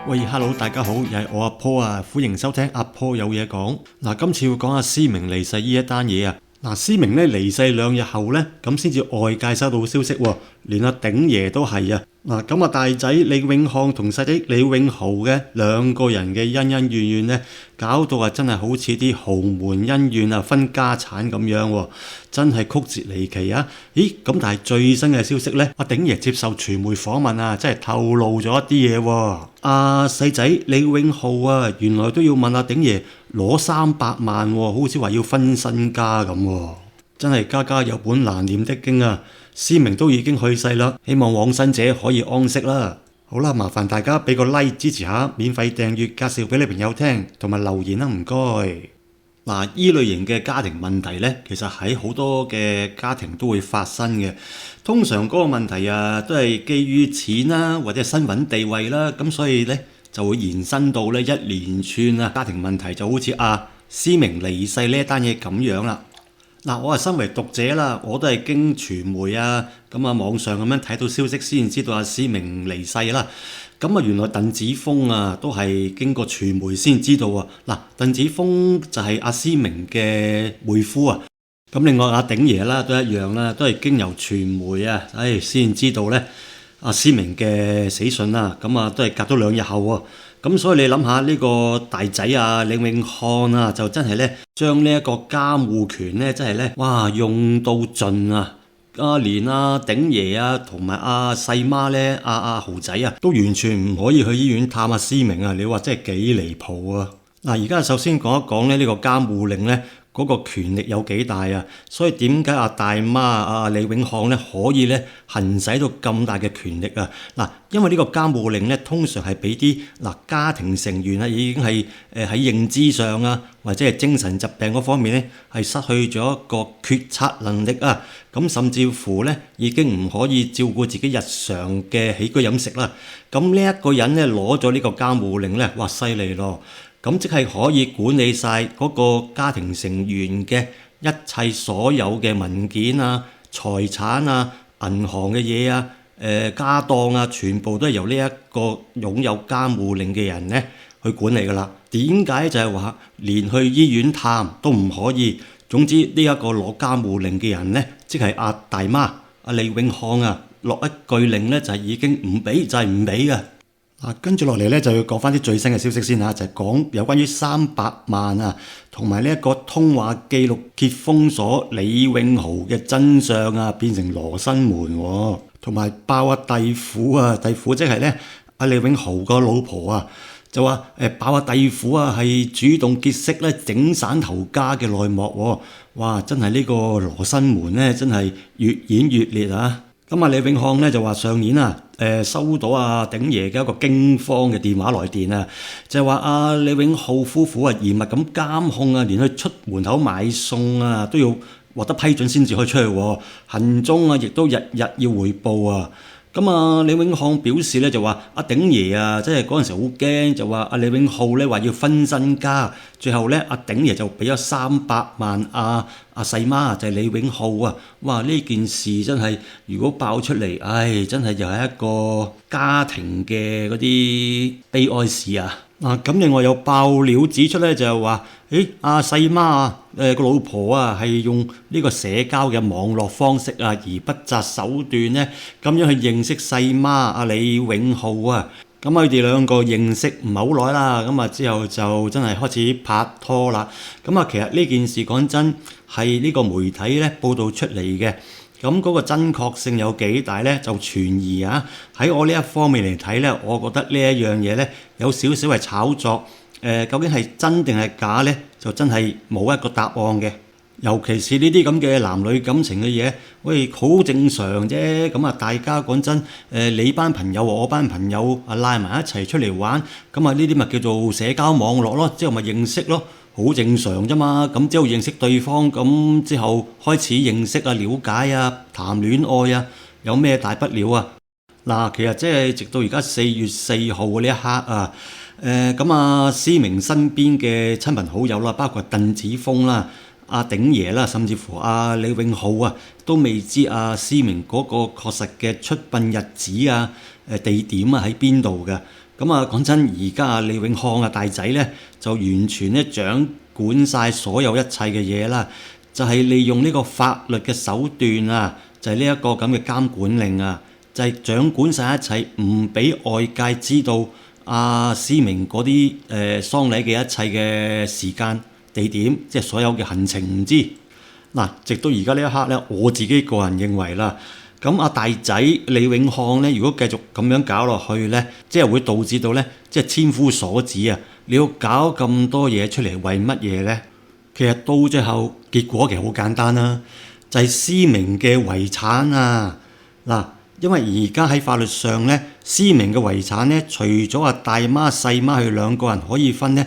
喂，hello，大家好，又係我阿坡啊，歡迎收聽阿坡有嘢講。嗱，今次要講下思明離世呢一單嘢啊。嗱，思明咧離世2日後咧，咁先至外界收到消息喎，連阿鼎爺都係啊。嗱，咁啊大仔李永漢同細仔李永豪嘅兩個人嘅恩恩怨怨咧，搞到啊真係好似啲豪門恩怨啊分家產咁樣喎，真係曲折離奇啊！咦，咁但係最新嘅消息咧，阿鼎爺接受傳媒訪問啊，真係透露咗一啲嘢喎。阿細仔李永浩啊，原來都要問阿鼎爺攞300萬喎，好似話要分身家咁喎，真係家家有本難念的經啊！思明都已經去世啦，希望往生者可以安息啦。好啦，麻煩大家俾個 like 支持下，免費訂閱，介紹俾你朋友聽，同埋留言啦，唔該。嗱，依類型嘅家庭問題呢，其實喺好多嘅家庭都會發生嘅。通常嗰個問題啊，都係基於錢啦，或者身份地位啦，咁所以呢，就會延伸到呢一連串啊家庭問題，就好似思明離世呢一單嘢咁樣啦。嗱，我係身為讀者啦，我都係經傳媒網上咁樣睇到消息先知道阿思明離世啦。咁原來鄧子峰都係經過傳媒先知道啊。嗱，鄧子峰就係阿思明嘅妹夫啊。咁另外阿鼎爺啦都一樣啦，都係經由傳媒先知道咧阿思明嘅死訊啦。咁都係隔咗2日後喎。咁所以你諗下呢個大仔李永漢就真係咧將呢一個監護權咧真係咧用到盡啊！連鼎爺同埋細媽咧豪仔都完全唔可以去醫院探思明啊！你話真係幾離譜啊！嗱，而家首先講一講咧呢個監護令咧嗰個權力有幾大啊？所以點解大媽李永漢咧可以咧行使到咁大嘅權力啊？嗱，因為呢個監護令咧通常係俾啲家庭成員已經係喺認知上或者係精神疾病嗰方面咧係失去咗一個決策能力啊，咁甚至乎咧已經唔可以照顧自己日常嘅起居飲食啦。咁呢一個人咧攞咗呢個監護令咧，哇犀利咯！咁即係可以管理晒嗰個家庭成員嘅一切所有嘅文件財產銀行嘅嘢家當全部都係由呢一個擁有監護令嘅人咧去管理噶啦。點解就係話連去醫院探都唔可以？總之呢一個攞監護令嘅人咧，即係大媽李永漢落一句令咧就係已經唔俾，就係唔俾嘅。跟住落嚟咧就要講翻啲最新嘅消息先就係講有關於300萬同埋呢一個通話記錄揭封鎖李永豪嘅真相變成羅生門同埋爆弟婦弟婦即係咧李永豪個老婆就話爆弟婦係主動結識咧整散頭家嘅內幕哇！真係呢個羅生門咧真係越演越烈啊！咁李永漢咧就話上年收到鼎爺嘅一個驚慌嘅電話來電就係話李永浩夫婦嚴密咁監控連去出門口買餸都要獲得批准先至可以出去行蹤亦都日日要匯報咁李永漢表示咧就話鼎爺即係嗰陣時好驚，就話李永浩咧話要分身家，最後咧鼎爺就俾咗300萬細媽就係李永浩哇！呢件事真係如果爆出嚟，真係又係一個家庭嘅嗰啲悲哀事咁另外有爆料指出咧就係話細媽個老婆係用呢個社交嘅網絡方式而不擇手段咧咁樣去認識細媽李永浩咁佢哋兩個認識唔係好耐啦，咁之後就真係開始拍拖啦。咁其實呢件事講真係呢個媒體咧報導出嚟嘅，咁嗰個真確性有幾大咧就存疑喺我呢一方面嚟睇咧，我覺得呢一樣嘢咧有少少係炒作，究竟係真定係假咧，就真係冇一個答案嘅。尤其是呢啲咁嘅男女感情嘅嘢，喂，好正常啫。咁大家講真，你班朋友我班朋友拉埋一齊出嚟玩，咁呢啲咪叫做社交網絡咯，之後咪認識咯，好正常啫嘛。咁之後認識對方，咁之後開始認識了解談戀愛有咩大不了嗱，其實即係直到而家4月4號呢一刻思明身邊嘅親朋好友啦，包括鄧子峰啦、鼎爺啦，甚至乎李永浩都未知思明嗰個確實嘅出殯日子地點喺邊度嘅。咁啊講真，而家李永漢大仔呢，就完全咧掌管晒所有一切嘅嘢啦，就係利用呢個法律嘅手段啊，就係呢一個咁嘅監管令啊，就係掌管晒一切，唔俾外界知道阿思明嗰啲喪禮嘅一切嘅時間地點，即係所有嘅行程唔知。嗱，直到而家呢一刻咧，我自己個人認為啦，咁阿大仔李永漢咧，如果繼續咁樣搞落去咧，即係會導致到咧，即係千夫所指啊！你要搞咁多嘢出嚟為乜嘢咧？其實到最後結果其實好簡單啦，就係思明嘅遺產啊！嗱，因為而家喺法律上咧，思明嘅遺產咧，除咗阿大媽細媽佢兩個人可以分咧，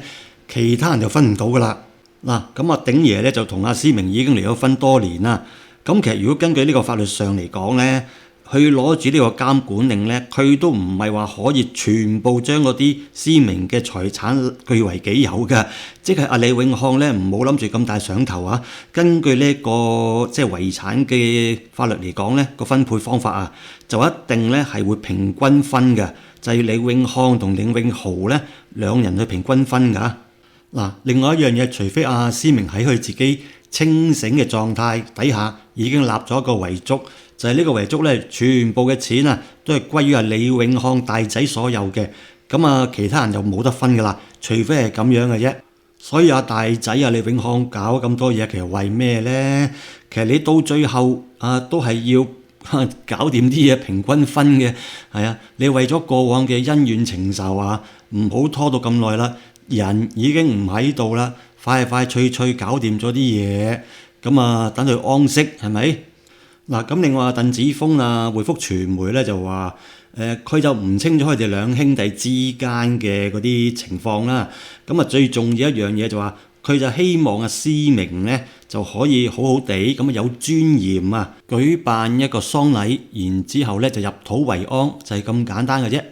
其他人就分唔到噶啦。嗱，咁阿鼎爺咧就同阿思明已經離咗婚多年啦。咁其實如果根據呢個法律上嚟講咧，佢攞住呢個監管令咧，佢都唔係話可以全部將嗰啲思明嘅財產據為己有嘅，即係阿李永漢咧唔好諗住咁大想頭啊！根據呢個即係遺產嘅法律嚟講咧，個分配方法啊，就一定咧係會平均分嘅，就係李永漢同李永豪咧兩人去平均分㗎。嗱，另外一樣嘢，除非阿思明喺佢自己清醒嘅狀態底下已經立咗一個遺囑，就係呢個遺囑咧，全部嘅錢啊都係歸於阿李永漢大仔所有嘅，咁啊其他人就冇得分噶啦，除非係咁樣嘅啫。所以阿大仔啊李永漢搞咁多嘢，其實為咩咧？其實你到最後啊都係要搞掂啲嘢平均分嘅，係啊，你為咗過往嘅恩怨情仇啊，唔好拖到咁耐啦。人已經唔喺度啦，快快脆脆搞掂咗啲嘢，咁啊等佢安息係咪？嗱，咁另外鄧子峰啊回覆傳媒咧就話，佢就唔清楚佢哋兩兄弟之間嘅嗰啲情況啦。咁啊最重要一樣嘢就話，佢就希望阿思明咧就可以好好地咁有尊嚴啊舉辦一個喪禮，然之後咧就入土為安，就係咁簡單嘅啫。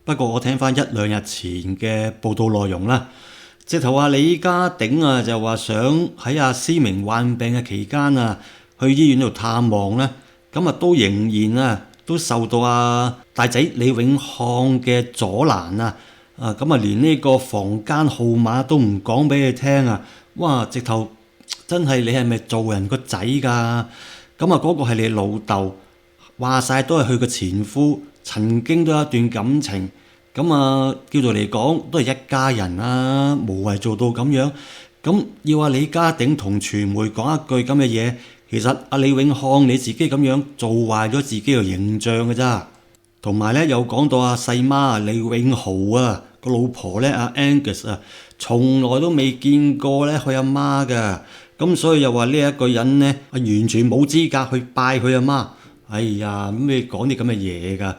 不過我聽翻一兩日前嘅報道內容啦，直頭話李家鼎啊就話想喺阿思明患病嘅期間啊去醫院度探望咧，咁啊都仍然啊都受到阿大仔李永漢嘅阻攔啊，咁啊連呢個房間號碼都唔講俾佢聽啊！哇，直頭真係你係咪做人個仔㗎？咁啊嗰個係你老豆，話晒都係佢個前夫。曾經都有一段感情，咁啊叫做嚟講都係一家人啊，無謂做到咁樣。咁要阿李家鼎同傳媒講一句咁嘅嘢，其實阿李永漢你自己咁樣做壞咗自己嘅形象㗎咋。同埋咧又講到阿細媽李永豪啊個老婆咧阿 Angus 啊，從來都未見過咧佢阿媽㗎，咁所以又話呢一個人咧完全冇資格去拜佢阿媽。哎呀，咁你講啲咁嘅嘢㗎？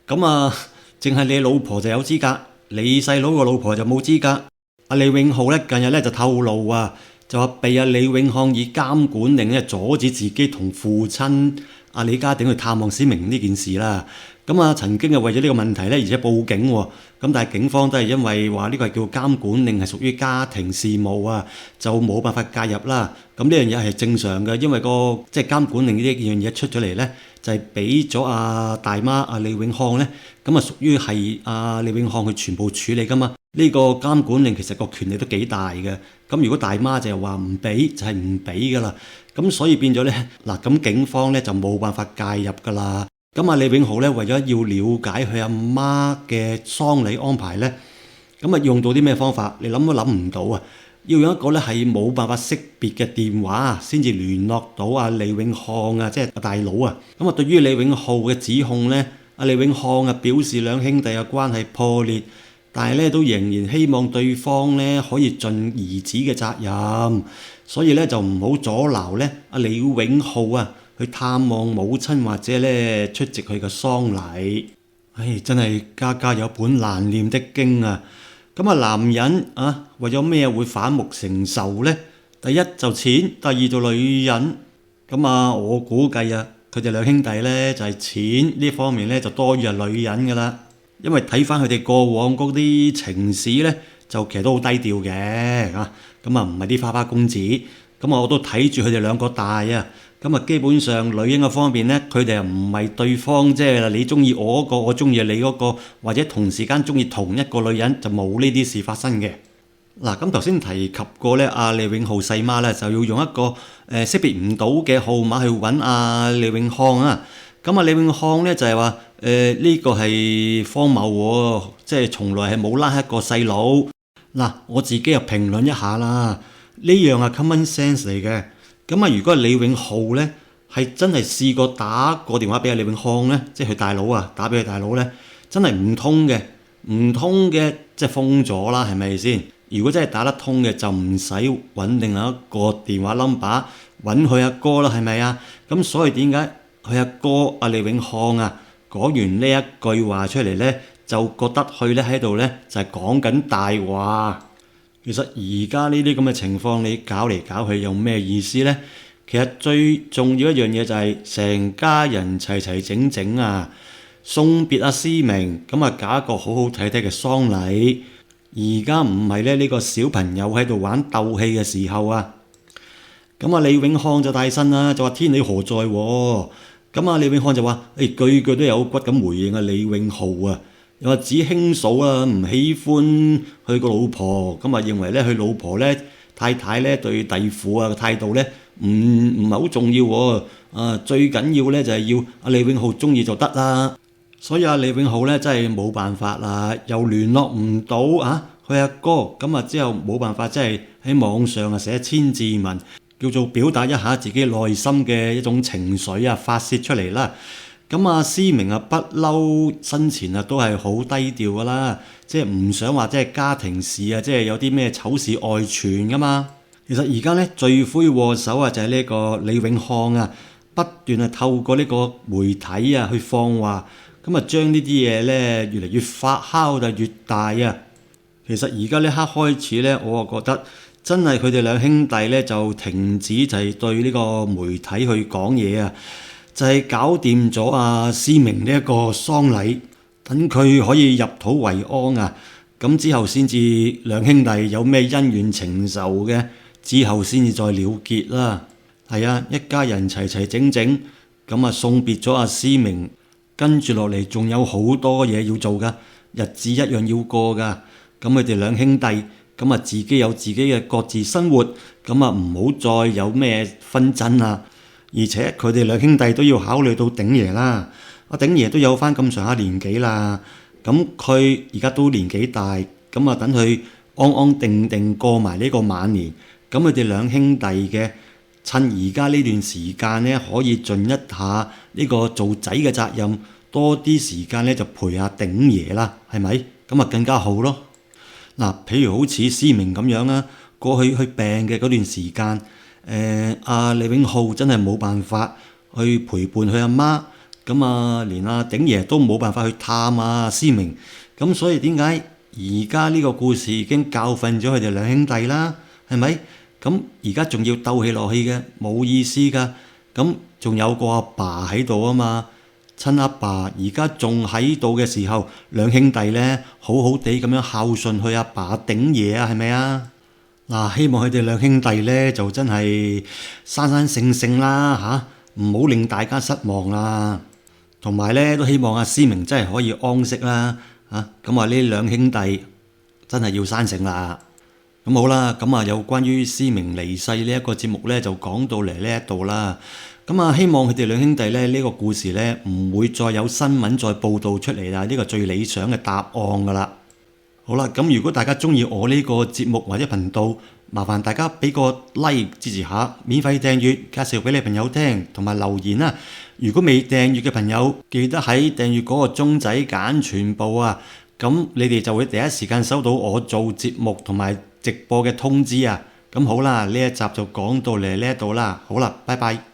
咁啊，淨係你老婆就有資格，你細佬個老婆就冇資格。阿李永浩咧近日咧就透露啊，就話被阿李永漢以監管令咧阻止自己同父親阿李家鼎去探望思明呢件事啦。咁啊曾經係為咗呢個問題咧，而且報警喎。咁但係警方都係因為話呢個係叫監管令，係屬於家庭事務啊，就冇辦法介入啦。咁呢樣嘢係正常嘅，因為即係監管令呢樣嘢出咗嚟咧，就係俾咗阿大媽阿李永漢咧，咁啊屬於係阿李永漢去全部處理噶嘛。呢個監管令其實個權力都幾大嘅。咁如果大媽就係話唔俾，就係唔俾噶啦。咁所以變咗咧，嗱咁警方咧就冇辦法介入噶啦。咁啊李永豪咧為咗要了解佢阿媽嘅喪禮安排咧，咁啊用到啲咩方法？你諗都諗唔到啊！要用一個咧係冇辦法識別嘅電話先至聯絡到阿李永漢啊，即係阿大佬啊。咁啊對於李永浩嘅指控咧，阿李永漢啊表示兩兄弟嘅關係破裂，但係咧都仍然希望對方咧可以盡兒子嘅責任，所以咧就唔好阻撓咧阿李永浩啊去探望母親或者咧出席佢嘅喪禮。唉，真係家家有本難念的經啊！咁啊男人啊為咗咩會反目成仇呢？第一就錢，第二就女人。咁啊我估計啊佢哋兩兄弟咧就係錢呢方面咧就多於係女人噶啦。因為睇翻佢哋過往嗰啲情史咧，就其實都好低調嘅嚇。咁啊唔係啲花花公子。咁我都睇住佢哋兩個大啊。咁啊基本上女人嘅方面呢，佢哋又唔係對方，即係你中意我嗰個，我中意你嗰個，或者同時間中意同一個女人，就冇呢啲事發生嘅。嗱，咁頭先提及過咧，阿李永浩細媽咧就要用一個識別唔到嘅號碼去揾阿李永康啊。咁啊，李永康咧就係話呢個係荒謬喎，即係從來係冇拉黑過細佬。嗱，我自己又評論一下啦，呢樣係 common sense 嚟嘅。咁啊，如果李永浩咧係真係試過打個電話俾阿李永康咧，即係佢大佬啊，打俾佢大佬咧，真係唔通嘅即係封咗啦，係咪先？如果真係打得通嘅，就唔使揾另外一個電話 number 揾佢阿哥啦，係咪啊？咁所以點解佢阿哥阿李永康啊講完呢一句話出嚟呢，就覺得佢咧喺度呢，就係講緊大話？其實而家呢啲咁嘅情況，你搞嚟搞去有咩意思呢？其實最重要一樣嘢就係成家人齊齊整整啊，送別阿思明，咁啊搞一個好好睇睇嘅喪禮。而家唔係咧呢個小朋友喺度玩鬥氣嘅時候啊，咁啊李永康就大聲啦，就話天理何在喎？咁啊李永康就話句句都有骨咁回應啊李永浩啊，又話指兄嫂啊唔喜歡佢個老婆，咁啊認為咧佢老婆咧太太咧對弟婦啊嘅態度咧唔係好重要喎，最緊要咧就係要阿李永浩中意就得啦。所以阿李永浩咧真係冇辦法啦，又聯絡唔到佢阿哥，咁啊之後冇辦法，真係喺網上啊寫千字文，叫做表達一下自己內心嘅一種情緒啊，發泄出嚟啦。咁阿思明啊不嬲生前啊都係好低調噶啦，即係唔想話即係家庭事啊，即係有啲咩醜事外傳噶嘛。其實而家咧罪魁禍首啊就係呢個李永康啊，不斷啊透過呢個媒體啊去放話。咁啊，將呢啲嘢咧越嚟越發酵就越大啊！其實而家呢刻開始咧，我啊覺得真係佢哋兩兄弟咧就停止就係對呢個媒體去講嘢啊，就係搞掂咗阿思明呢一個喪禮，等佢可以入土為安啊！咁之後先至兩兄弟有咩恩怨情仇嘅，之後先至再了結啦。係啊，一家人齊齊整整咁啊送別咗阿思明。跟住落嚟仲有好多嘢要做噶，日子一樣要過噶。咁佢哋兩兄弟咁啊，自己有自己嘅各自生活，咁啊唔好再有咩紛爭啦。而且佢哋兩兄弟都要考慮到鼎爺啦。阿鼎爺都有翻咁上下年紀啦，咁佢而家都年紀大，咁啊等佢安安定定過埋呢個晚年。咁佢哋兩兄弟嘅趁而家呢段時間咧，可以盡一下呢個做仔嘅責任，多啲時間咧就陪下鼎爺啦，係咪？咁啊更加好咯。嗱，譬如好似思明咁樣啦，過去病嘅嗰段時間，阿李永浩真係冇辦法去陪伴佢阿媽，咁啊連阿鼎爺都冇辦法去探阿思明，咁所以點解而家呢個故事已經教訓咗佢哋兩兄弟啦，係咪？咁而家仲要鬥氣落去嘅，冇意思噶。咁仲有個阿爸喺度啊嘛，親阿爸而家仲喺度嘅時候，兩兄弟咧好好地咁樣孝順佢阿爸鼎爺啊，係咪啊？嗱，希望佢哋兩兄弟咧就真係生生性性啦嚇，唔好令大家失望啦。同埋咧都希望阿思明真係可以安息啦嚇。咁話呢兩兄弟真係要生性啦。咁好啦，咁啊有關於思明離世呢一個節目咧就講到嚟呢一度啦。咁啊希望佢哋兩兄弟咧呢個故事咧唔會再有新聞再報導出嚟啦，呢個最理想嘅答案噶啦。好啦，咁如果大家中意我呢個節目或者頻道，麻煩大家俾個 like 支持下，免費訂閱，介紹俾你朋友聽，同埋留言啦。如果未訂閱嘅朋友，記得喺訂閱嗰個鐘仔揀全部啊，咁你哋就會第一時間收到我做節目同埋直播嘅通知啊。咁好啦，呢一集就講到嚟呢一度啦。好啦，拜拜。